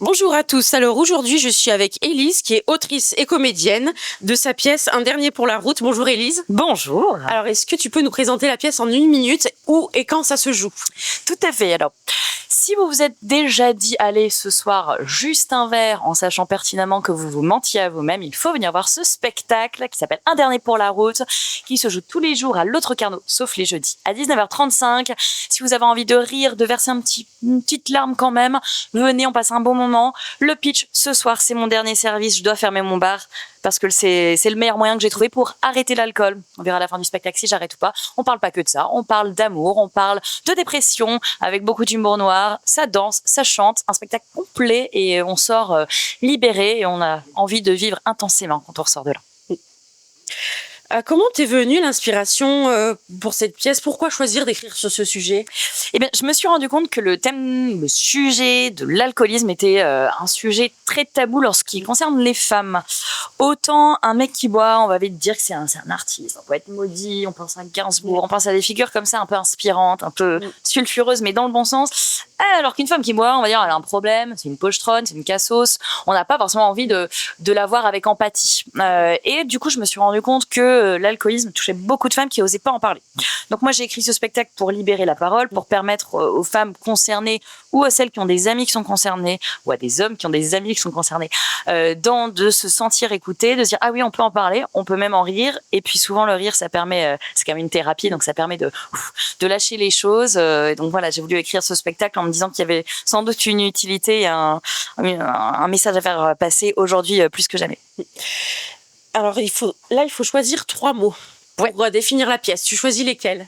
Bonjour à tous. Alors aujourd'hui, je suis avec Élise, qui est autrice et comédienne de sa pièce Un dernier pour la route. Bonjour Élise. Bonjour. Alors, est-ce que tu peux nous présenter la pièce en 1 minute, où et quand ça se joue? Tout à fait. Alors, si vous vous êtes déjà dit, allez, ce soir, juste un verre, en sachant pertinemment que vous vous mentiez à vous-même, il faut venir voir ce spectacle qui s'appelle Un dernier pour la route, qui se joue tous les jours à l'autre Carnot, sauf les jeudis, à 19h35. Si vous avez envie de rire, de verser une petite larme quand même, venez, on passe un bon moment. Le pitch, ce soir, c'est mon dernier service, je dois fermer mon bar, parce que c'est le meilleur moyen que j'ai trouvé pour arrêter l'alcool. On verra à la fin du spectacle si j'arrête ou pas. On parle pas que de ça, on parle d'amour, on parle de dépression, avec beaucoup d'humour noir, ça danse, ça chante, un spectacle complet et on sort libéré et on a envie de vivre intensément quand on ressort de là. Comment t'es venue l'inspiration pour cette pièce? Pourquoi choisir d'écrire sur ce sujet? Eh bien, je me suis rendu compte que le sujet de l'alcoolisme était un sujet très tabou lorsqu'il concerne les femmes. Autant un mec qui boit, on va vite dire que c'est un artiste, on peut être maudit, on pense à Gainsbourg, on pense à des figures comme ça un peu inspirantes, un peu sulfureuses, mais dans le bon sens. Alors qu'une femme qui boit, on va dire, elle a un problème, c'est une pochetronne, c'est une cassos, on n'a pas forcément envie de la voir avec empathie. Et du coup, je me suis rendu compte que l'alcoolisme touchait beaucoup de femmes qui n'osaient pas en parler. Donc moi, j'ai écrit ce spectacle pour libérer la parole, pour permettre aux femmes concernées ou à celles qui ont des amis qui sont concernés, ou à des hommes qui ont des amis qui sont concernés, de se sentir écoutés, de se dire ah oui, on peut en parler, on peut même en rire. Et puis souvent le rire, ça permet, c'est quand même une thérapie, donc ça permet de lâcher les choses. Et donc voilà, j'ai voulu écrire ce spectacle en me disant qu'il y avait sans doute une utilité et un message à faire passer aujourd'hui plus que jamais. Alors il faut choisir 3 mots pour définir la pièce. Tu choisis lesquels?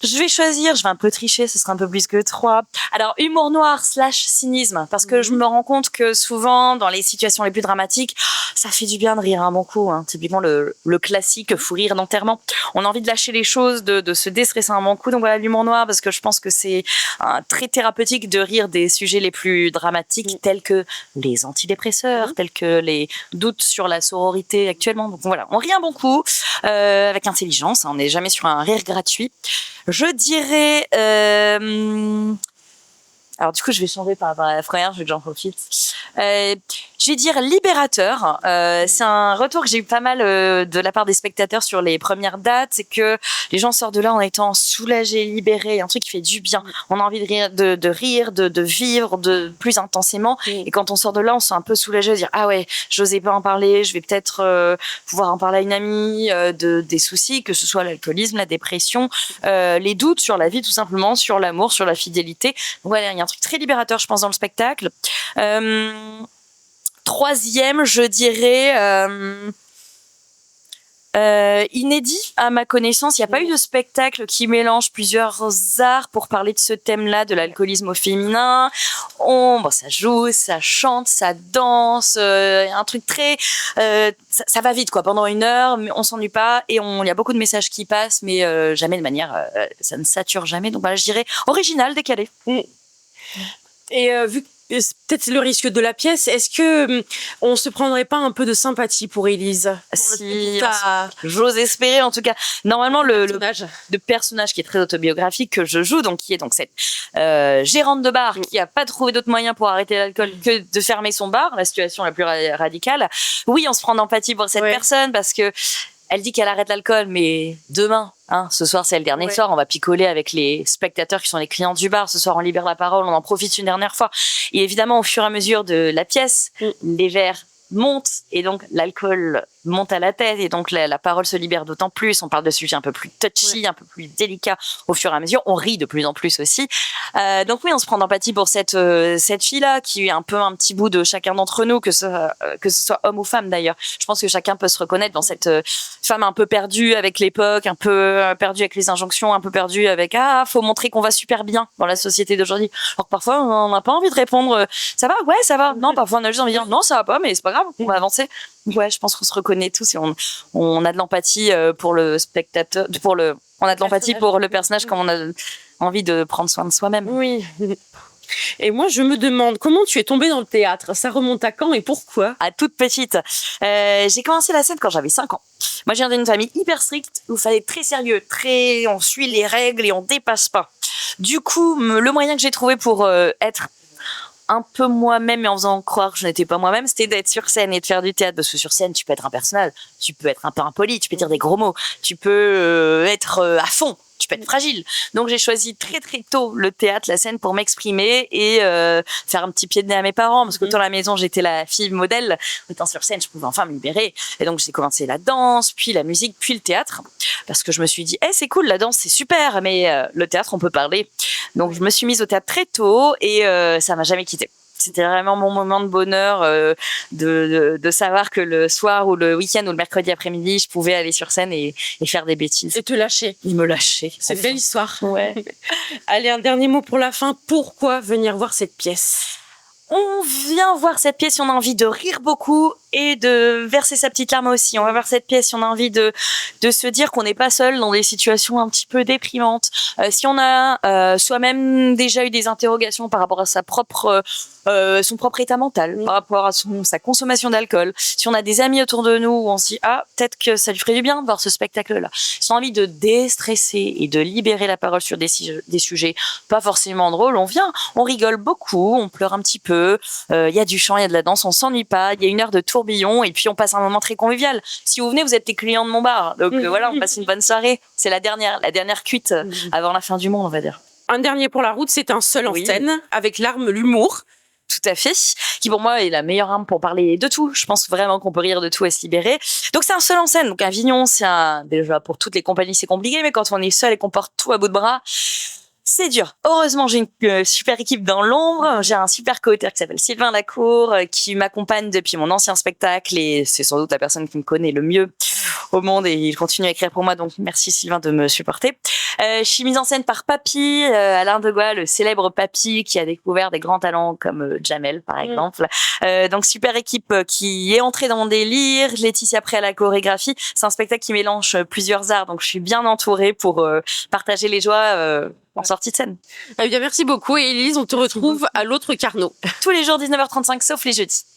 Je vais un peu tricher, ce sera un peu plus que 3. Alors, humour noir / cynisme, parce que je me rends compte que souvent, dans les situations les plus dramatiques, ça fait du bien de rire un bon coup. Typiquement, le classique fou rire d'enterrement. On a envie de lâcher les choses, de se déstresser un bon coup. Donc voilà, l'humour noir, parce que je pense que c'est très thérapeutique de rire des sujets les plus dramatiques, tels que les antidépresseurs, tels que les doutes sur la sororité actuellement. Donc voilà, on rit un bon coup, avec intelligence. On n'est jamais sur un rire gratuit. Je dirais... Alors du coup, je vais changer par rapport à la première, je veux que j'en profite. Je vais dire libérateur. C'est un retour que j'ai eu pas mal de la part des spectateurs sur les premières dates. C'est que les gens sortent de là en étant soulagés, libérés. Un truc qui fait du bien. On a envie de rire, de vivre de plus intensément. Et quand on sort de là, on se sent un peu soulagé de dire ah ouais, j'osais pas en parler. Je vais peut-être pouvoir en parler à une amie des soucis, que ce soit l'alcoolisme, la dépression, les doutes sur la vie tout simplement, sur l'amour, sur la fidélité. Donc voilà, il y a un truc très libérateur, je pense, dans le spectacle. Troisième, je dirais inédit à ma connaissance. Il n'y a pas eu de spectacle qui mélange plusieurs arts pour parler de ce thème-là, de l'alcoolisme au féminin. Ça joue, ça chante, ça danse, un truc très... ça va vite, quoi. Pendant 1 heure, mais on s'ennuie pas et il y a beaucoup de messages qui passent, mais jamais de manière... ça ne sature jamais. Donc voilà, je dirais original, décalé. Et vu que c'est peut-être le risque de la pièce, est-ce que on se prendrait pas un peu de sympathie pour Élise? Si, j'ose espérer en tout cas. Normalement, le personnage qui est très autobiographique que je joue, donc qui est donc cette gérante de bar qui a pas trouvé d'autre moyen pour arrêter l'alcool que de fermer son bar, la situation la plus radicale. Oui, on se prend d'empathie pour cette personne parce que elle dit qu'elle arrête l'alcool, mais demain, ce soir c'est le dernier soir, on va picoler avec les spectateurs qui sont les clients du bar. Ce soir on libère la parole, on en profite une dernière fois. Et évidemment, au fur et à mesure de la pièce, les verres montent et donc l'alcool monte à la tête et donc la parole se libère d'autant plus. On parle de sujets un peu plus touchy, un peu plus délicats au fur et à mesure. On rit de plus en plus aussi. Donc oui, on se prend d'empathie pour cette fille-là qui est un peu un petit bout de chacun d'entre nous, que ce soit homme ou femme d'ailleurs. Je pense que chacun peut se reconnaître dans cette femme un peu perdue avec l'époque, un peu perdue avec les injonctions, un peu perdue avec faut montrer qu'on va super bien dans la société d'aujourd'hui. Alors que parfois on n'a pas envie de répondre ça va, ouais ça va. Non, parfois on a juste envie de dire non ça va pas, mais c'est pas grave, on va avancer. Ouais, je pense qu'on se reconnaît tous et on a de l'empathie pour le spectateur, on a de l'empathie pour le personnage comme on a envie de prendre soin de soi-même. Oui. Et moi, je me demande comment tu es tombée dans le théâtre. Ça remonte à quand et pourquoi? À toute petite. J'ai commencé la scène quand j'avais 5 ans. Moi, je viens d'une famille hyper stricte où il fallait être très sérieux, on suit les règles et on dépasse pas. Du coup, le moyen que j'ai trouvé pour être un peu moi-même et en faisant croire que je n'étais pas moi-même, c'était d'être sur scène et de faire du théâtre. Parce que sur scène, tu peux être un personnage, tu peux être un peu impoli, tu peux dire des gros mots, tu peux être à fond, tu peux être fragile. Donc j'ai choisi très très tôt le théâtre, la scène pour m'exprimer et faire un petit pied de nez à mes parents. Parce qu'autant à la maison, j'étais la fille modèle, autant sur scène, je pouvais enfin me libérer. Et donc j'ai commencé la danse, puis la musique, puis le théâtre. Parce que je me suis dit, c'est cool, la danse, c'est super, mais le théâtre, on peut parler. Donc je me suis mise au théâtre très tôt et ça m'a jamais quittée. C'était vraiment mon moment de bonheur de savoir que le soir ou le week-end ou le mercredi après-midi, je pouvais aller sur scène et faire des bêtises. Et te lâcher. Il me lâchait. C'est une belle histoire. Ouais. Allez, un dernier mot pour la fin. Pourquoi venir voir cette pièce ? On vient voir cette pièce si on a envie de rire beaucoup et de verser sa petite larme aussi. On va voir cette pièce si on a envie de se dire qu'on n'est pas seul dans des situations un petit peu déprimantes. Si on a soi-même déjà eu des interrogations par rapport à son propre état mental, par rapport à sa consommation d'alcool. Si on a des amis autour de nous où on se dit peut-être que ça lui ferait du bien de voir ce spectacle-là. Si on a envie de déstresser et de libérer la parole sur des sujets pas forcément drôles, on vient, on rigole beaucoup, on pleure un petit peu. Il y a du chant, il y a de la danse, on s'ennuie pas. Il y a 1 heure de tourbillon et puis on passe un moment très convivial. Si vous venez, vous êtes les clients de mon bar, donc voilà, on passe une bonne soirée. C'est la dernière cuite avant la fin du monde, on va dire. Un dernier pour la route, c'est un seul en scène avec l'arme, l'humour. Tout à fait, qui pour moi est la meilleure arme pour parler de tout. Je pense vraiment qu'on peut rire de tout et se libérer. Donc c'est un seul en scène. Donc Avignon, déjà pour toutes les compagnies c'est compliqué, mais quand on est seul et qu'on porte tout à bout de bras, c'est dur. Heureusement, j'ai une super équipe dans l'ombre. J'ai un super co-auteur qui s'appelle Sylvain Lacour, qui m'accompagne depuis mon ancien spectacle et c'est sans doute la personne qui me connaît le mieux au monde et il continue à écrire pour moi. Donc, merci Sylvain de me supporter. Je suis mise en scène par Papy, Alain Degois, le célèbre Papy qui a découvert des grands talents comme Jamel, par exemple. Donc, super équipe qui est entrée dans mon délire. Laetitia Pré à la chorégraphie. C'est un spectacle qui mélange plusieurs arts. Donc, je suis bien entourée pour partager les joies en sortie de scène. Eh bien, merci beaucoup. Et Élise, on te retrouve à l'autre Carnot. Tous les jours 19h35, sauf les jeudis.